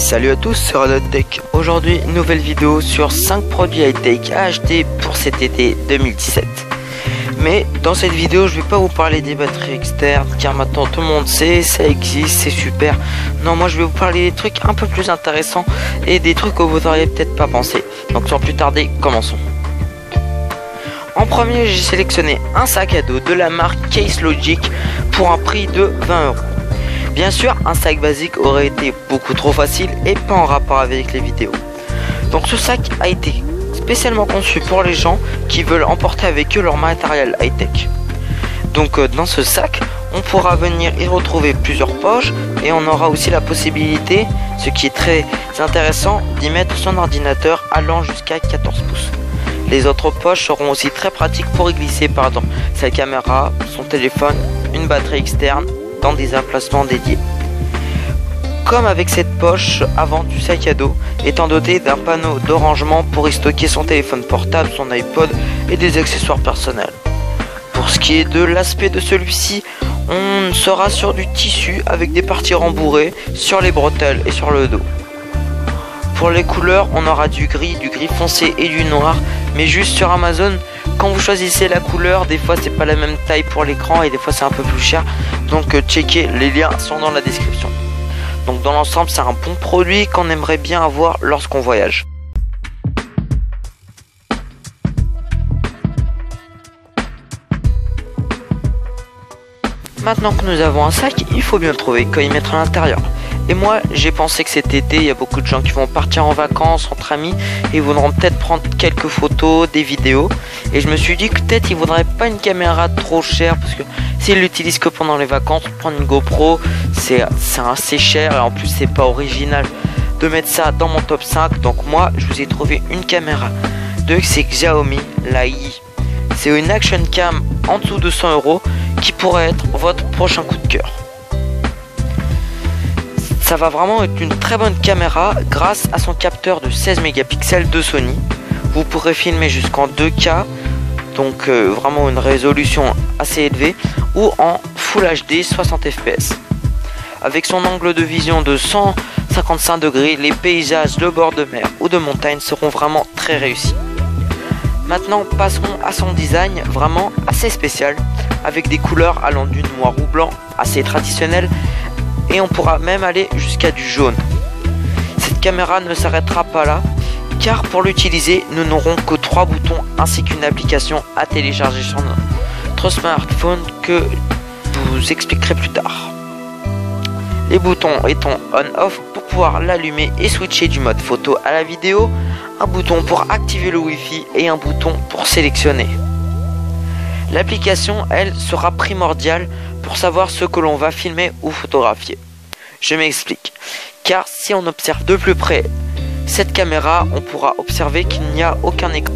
Salut à tous, c'est Radotech. Aujourd'hui, nouvelle vidéo sur 5 produits high-tech à acheter pour cet été 2017. Mais dans cette vidéo, je vais pas vous parler des batteries externes, car maintenant tout le monde sait, ça existe, c'est super. Non, moi je vais vous parler des trucs un peu plus intéressants et des trucs que vous n'auriez peut-être pas pensé. Donc sans plus tarder, commençons. En premier, j'ai sélectionné un sac à dos de la marque Case Logic pour un prix de 20 €. Bien sûr, un sac basique aurait été beaucoup trop facile et pas en rapport avec les vidéos. Donc ce sac a été spécialement conçu pour les gens qui veulent emporter avec eux leur matériel high-tech. Donc dans ce sac, on pourra venir y retrouver plusieurs poches et on aura aussi la possibilité, ce qui est très intéressant, d'y mettre son ordinateur allant jusqu'à 14 pouces. Les autres poches seront aussi très pratiques pour y glisser par exemple sa caméra, son téléphone, une batterie externe dans des emplacements dédiés. Comme avec cette poche avant du sac à dos, étant doté d'un panneau de rangement pour y stocker son téléphone portable, son iPod et des accessoires personnels. Pour ce qui est de l'aspect de celui-ci, on sera sur du tissu avec des parties rembourrées sur les bretelles et sur le dos. Pour les couleurs, on aura du gris foncé et du noir, mais juste sur Amazon, quand vous choisissez la couleur, des fois c'est pas la même taille pour l'écran et des fois c'est un peu plus cher, donc checkez, les liens sont dans la description. Donc dans l'ensemble, c'est un bon produit qu'on aimerait bien avoir lorsqu'on voyage. Maintenant que nous avons un sac, il faut bien le trouver, quoi y mettre à l'intérieur. Et moi, j'ai pensé que cet été, il y a beaucoup de gens qui vont partir en vacances entre amis et voudront peut-être prendre quelques photos, des vidéos. Et je me suis dit que peut-être ils voudraient pas une caméra trop chère parce que s'ils l'utilisent que pendant les vacances, prendre une GoPro, c'est assez cher et en plus c'est pas original de mettre ça dans mon top 5. Donc moi, je vous ai trouvé une caméra de chez Xiaomi, la I. C'est une action cam en dessous de 100 € qui pourrait être votre prochain coup de cœur. Ça va vraiment être une très bonne caméra grâce à son capteur de 16 mégapixels de Sony. Vous pourrez filmer jusqu'en 2K, donc vraiment une résolution assez élevée, ou en Full HD 60 fps. Avec son angle de vision de 155 degrés, les paysages de bord de mer ou de montagne seront vraiment très réussis. Maintenant, passons à son design vraiment assez spécial, avec des couleurs allant du noir ou blanc assez traditionnel, et on pourra même aller jusqu'à du jaune. Cette caméra ne s'arrêtera pas là, car pour l'utiliser, nous n'aurons que 3 boutons ainsi qu'une application à télécharger sur notre smartphone que je vous expliquerai plus tard. Les boutons étant on-off pour pouvoir l'allumer et switcher du mode photo à la vidéo, un bouton pour activer le Wi-Fi et un bouton pour sélectionner. L'application, elle, sera primordiale pour savoir ce que l'on va filmer ou photographier. Je m'explique. Car si on observe de plus près cette caméra, on pourra observer qu'il n'y a aucun écran.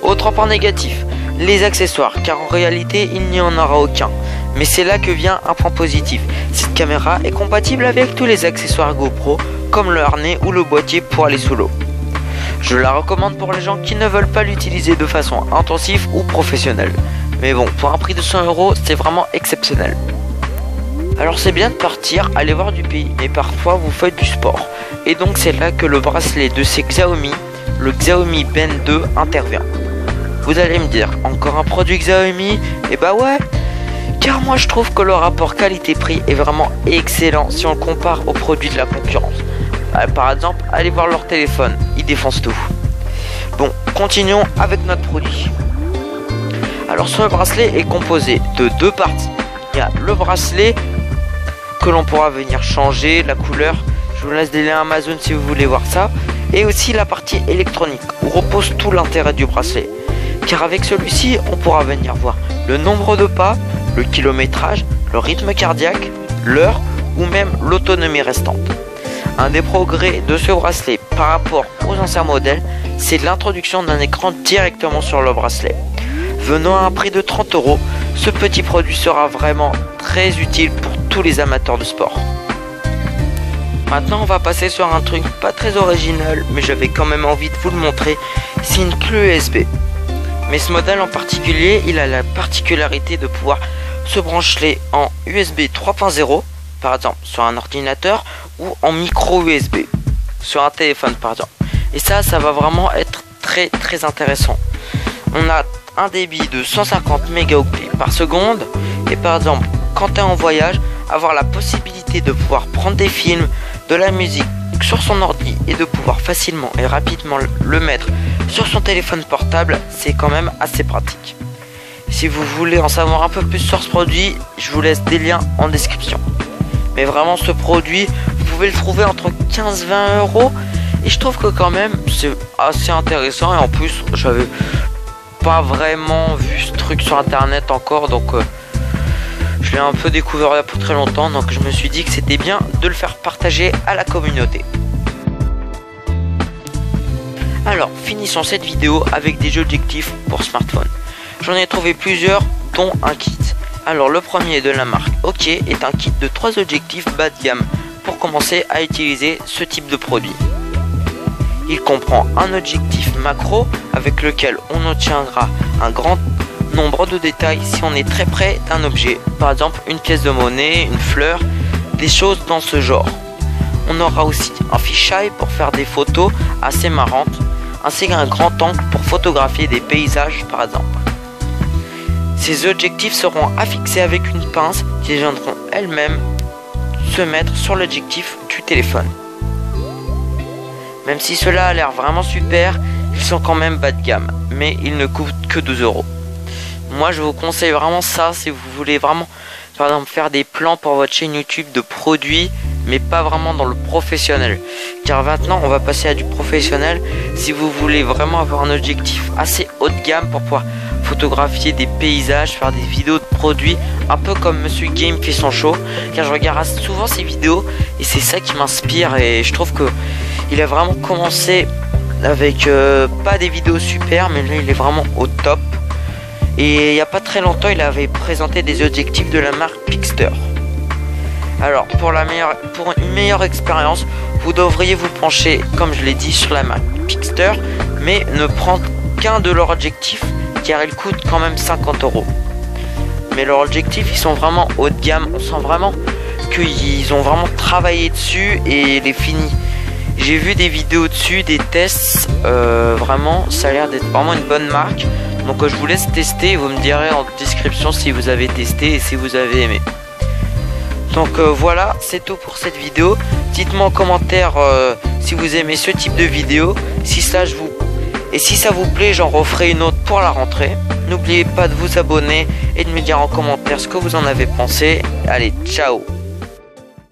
Autre point négatif, les accessoires, car en réalité il n'y en aura aucun. Mais c'est là que vient un point positif. Cette caméra est compatible avec tous les accessoires GoPro, comme le harnais ou le boîtier pour aller sous l'eau. Je la recommande pour les gens qui ne veulent pas l'utiliser de façon intensive ou professionnelle. Mais bon, pour un prix de 100 €, c'est vraiment exceptionnel. Alors c'est bien de partir, aller voir du pays, mais parfois vous faites du sport. Et donc c'est là que le bracelet de chez Xiaomi, le Xiaomi Band 2, intervient. Vous allez me dire, encore un produit Xiaomi? Et bah ouais, car moi je trouve que le rapport qualité-prix est vraiment excellent si on le compare aux produits de la concurrence. Par exemple, allez voir leur téléphone, ils défoncent tout. Bon, continuons avec notre produit. Alors ce bracelet est composé de 2 parties. Il y a le bracelet que l'on pourra venir changer, la couleur. Je vous laisse des liens Amazon si vous voulez voir ça. Et aussi la partie électronique où repose tout l'intérêt du bracelet. Car avec celui-ci, on pourra venir voir le nombre de pas, le kilométrage, le rythme cardiaque, l'heure ou même l'autonomie restante. Un des progrès de ce bracelet par rapport aux anciens modèles, c'est l'introduction d'un écran directement sur le bracelet. Venant à un prix de 30 €, ce petit produit sera vraiment très utile pour tous les amateurs de sport. Maintenant, on va passer sur un truc pas très original, mais j'avais quand même envie de vous le montrer, c'est une clé USB. Mais ce modèle en particulier, il a la particularité de pouvoir se brancher en USB 3.0, par exemple sur un ordinateur, ou en micro USB sur un téléphone par exemple. Et ça va vraiment être très intéressant. On a un débit de 150 mégaoctets par seconde et par exemple quand tu es en voyage, avoir la possibilité de pouvoir prendre des films, de la musique sur son ordi et de pouvoir facilement et rapidement le mettre sur son téléphone portable, c'est quand même assez pratique. Si vous voulez en savoir un peu plus sur ce produit, je vous laisse des liens en description. Mais vraiment ce produit, vous pouvez le trouver entre 15-20 euros et je trouve que quand même c'est assez intéressant et en plus j'avais pas vraiment vu ce truc sur internet encore, donc je l'ai un peu découvert là pour très longtemps, donc je me suis dit que c'était bien de le faire partager à la communauté. Alors finissons cette vidéo avec des objectifs pour smartphone. J'en ai trouvé plusieurs dont un kit. Alors le premier de la marque OK est un kit de 3 objectifs bas de gamme pour commencer à utiliser ce type de produit. Il comprend un objectif macro avec lequel on obtiendra un grand nombre de détails si on est très près d'un objet, par exemple une pièce de monnaie, une fleur, des choses dans ce genre. On aura aussi un fisheye pour faire des photos assez marrantes, ainsi qu'un grand angle pour photographier des paysages par exemple. Ces objectifs seront affixés avec une pince qui viendront elles-mêmes se mettre sur l'objectif du téléphone. Même si cela a l'air vraiment super, ils sont quand même bas de gamme, mais ils ne coûtent que 12 euros. Moi je vous conseille vraiment ça si vous voulez vraiment par exemple faire des plans pour votre chaîne YouTube de produits, mais pas vraiment dans le professionnel, car maintenant on va passer à du professionnel. Si vous voulez vraiment avoir un objectif assez haut de gamme pour pouvoir photographier des paysages, faire des vidéos de produits, un peu comme Monsieur Game fait son show, car je regarde souvent ses vidéos et c'est ça qui m'inspire et je trouve que il a vraiment commencé avec pas des vidéos super, mais là il est vraiment au top. Et il n'y a pas très longtemps il avait présenté des objectifs de la marque Pixter. Alors pour une meilleure expérience, vous devriez vous pencher comme je l'ai dit sur la marque Pixter, mais ne prendre qu'un de leurs objectifs car ils coûtent quand même 50 euros. Mais leurs objectifs ils sont vraiment haut de gamme, on sent vraiment qu'ils ont vraiment travaillé dessus et les fini. J'ai vu des vidéos dessus, des tests, vraiment ça a l'air d'être vraiment une bonne marque. Donc je vous laisse tester et vous me direz en description si vous avez testé et si vous avez aimé. Donc voilà, c'est tout pour cette vidéo. Dites-moi en commentaire si vous aimez ce type de vidéo, si ça vous plaît, j'en referai une autre pour la rentrée. N'oubliez pas de vous abonner et de me dire en commentaire ce que vous en avez pensé. Allez, ciao!